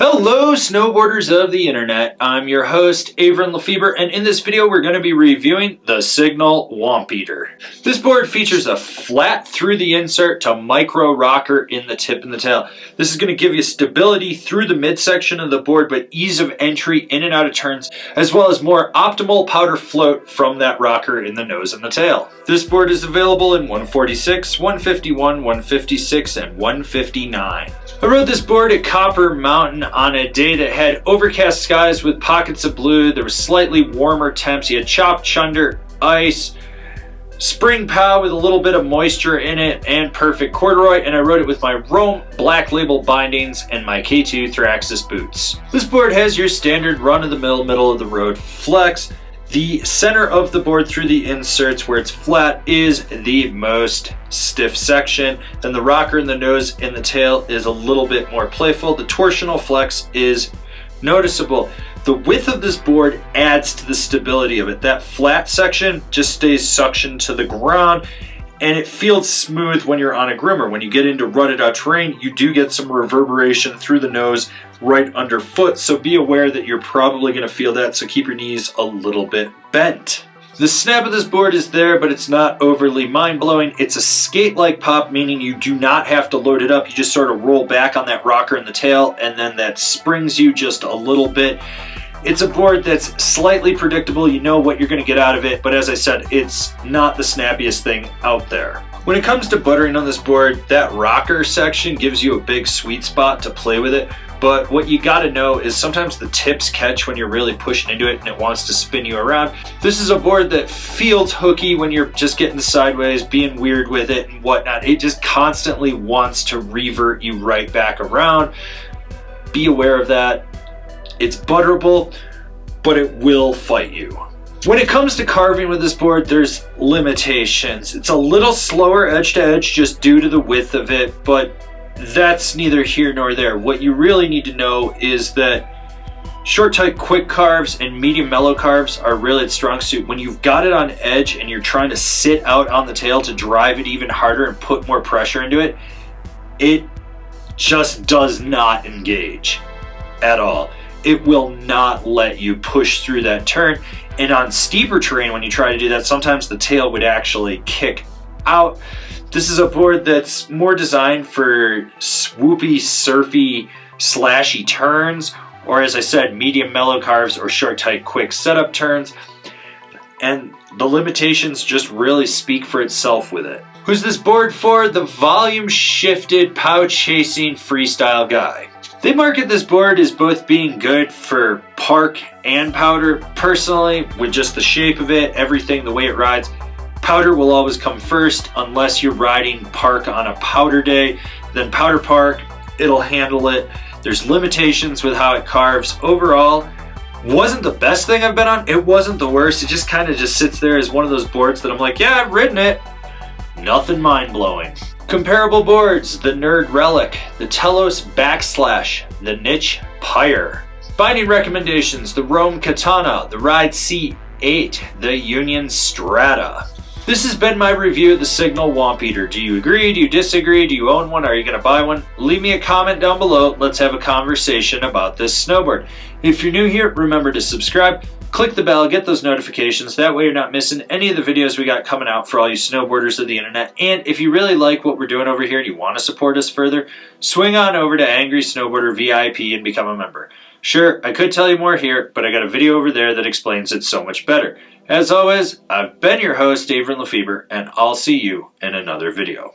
Hello snowboarders of the internet, I'm your host Avran LeFeber, and in this video we're going to be reviewing the Signal Wampeater. This board features a flat through the insert to micro rocker in the tip and the tail. This is going to give you stability through the midsection of the board but ease of entry in and out of turns, as well as more optimal powder float from that rocker in the nose and the tail. This board is available in 146, 151, 156, and 159. I rode this board at Copper Mountain on a day that had overcast skies with pockets of blue. There was slightly warmer temps. You had chopped chunder, ice, spring pow with a little bit of moisture in it, and perfect corduroy, and I rode it with my Rome Black Label bindings and my K2 Thraxis boots. This board has your standard run-of-the-mill, middle-of-the-road flex. The center of the board through the inserts where it's flat is the most stiff section. Then the rocker in the nose and the tail is a little bit more playful. The torsional flex is noticeable. The width of this board adds to the stability of it. That flat section just stays suctioned to the ground, and it feels smooth when you're on a groomer. When you get into rutted out terrain, you do get some reverberation through the nose right underfoot, so be aware that you're probably going to feel that, so keep your knees a little bit bent. The snap of this board is there, but it's not overly mind-blowing. It's a skate-like pop, meaning you do not have to load it up. You just sort of roll back on that rocker in the tail, and then that springs you just a little bit. It's a board that's slightly predictable. You know what you're going to get out of it, but as I said, it's not the snappiest thing out there. When it comes to buttering on this board, that rocker section gives you a big sweet spot to play with it, but what you got to know is sometimes the tips catch when you're really pushing into it and it wants to spin you around. This is a board that feels hooky when you're just getting sideways, being weird with it and whatnot. It just constantly wants to revert you right back around. Be aware of that. It's butterable, but it will fight you. When it comes to carving with this board, there's limitations. It's a little slower edge to edge just due to the width of it, but that's neither here nor there. What you really need to know is that short, tight, quick carves and medium mellow carves are really its strong suit. When you've got it on edge and you're trying to sit out on the tail to drive it even harder and put more pressure into it, it just does not engage at all. It will not let you push through that turn. And on steeper terrain, when you try to do that, sometimes the tail would actually kick out. This is a board that's more designed for swoopy, surfy, slashy turns, or as I said, medium mellow carves or short, tight, quick setup turns. And the limitations just really speak for itself with it. Who's this board for? The volume shifted, pow chasing freestyle guy. They market this board as both being good for park and powder. Personally, with just the shape of it, everything, the way it rides, powder will always come first unless you're riding park on a powder day. Then powder park, it'll handle it. There's limitations with how it carves. Overall, wasn't the best thing I've been on. It wasn't the worst. It just kind of just sits there as one of those boards that I'm like, yeah, I've ridden it. Nothing mind-blowing. Comparable boards, the Nerd Relic, the Telos Backslash, the Niche Pyre. Binding recommendations, the Rome Katana, the Ride C8, the Union Strata. This has been my review of the Signal Wampeater. Do you agree? Do you disagree? Do you own one? Are you going to buy one? Leave me a comment down below. Let's have a conversation about this snowboard. If you're new here, remember to subscribe. Click the bell, get those notifications. That way you're not missing any of the videos we got coming out for all you snowboarders of the internet. And if you really like what we're doing over here and you want to support us further, swing on over to Angry Snowboarder VIP and become a member. Sure, I could tell you more here, but I got a video over there that explains it so much better. As always, I've been your host, Avran LeFeber, and I'll see you in another video.